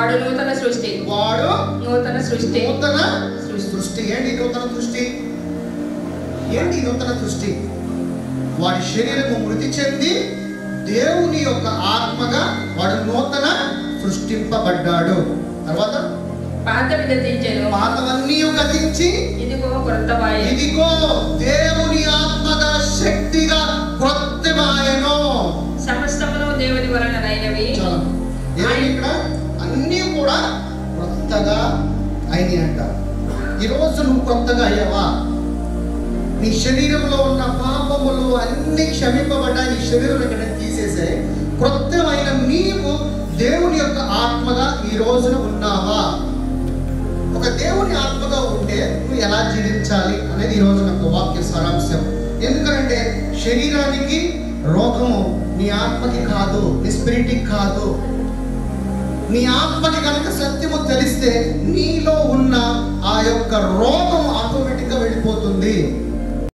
వాడు నూతన సృష్టి. వాడు నూతన సృష్టి. నూతన సృష్టి. ఏంటి నూతన సృష్టి? ఏంటి నూతన సృష్టి? వాడి శరీరము మృతి చెంది దేవుని యొక్క ఆత్మగా వాడు నూతన సృష్టింపబడ్డాడు. తర్వాత పాతవి గతించెను, పాతవన్నీ గతించి ఇదిగో క్రొత్తవాయెను. ఇదిగో దేవుని ఆత్మగా శక్తిగా క్రొత్తవాయెను. సమస్తమును దేవుని వలనైనవి. చాలా దేవుని ఇక్కడ అన్నీ కూడా క్రొత్తగా అయినాయి అంట. ఈరోజు నువ్వు క్రొత్తగా అయ్యావా? నీ శరీరంలో ఉన్న పాపములు అన్ని క్షమింపబడ్డాయి. నీ శరీరం ఇక్కడ తీసేసే క్రొత్తమైన నీవు దేవుని యొక్క ఆత్మగా ఈ రోజున ఉన్నావా? ఒక దేవుని ఆత్మగా ఉంటే నువ్వు ఎలా జీవించాలి అనేది ఈ రోజు నాకు వాక్య సారాంశం. ఎందుకంటే శరీరానికి రోగము నీ ఆత్మకి కాదు, నీ స్పిరిట్కి కాదు. నీ ఆత్మకి కనుక సత్యము తెలిస్తే నీలో ఉన్న ఆ యొక్క రోగం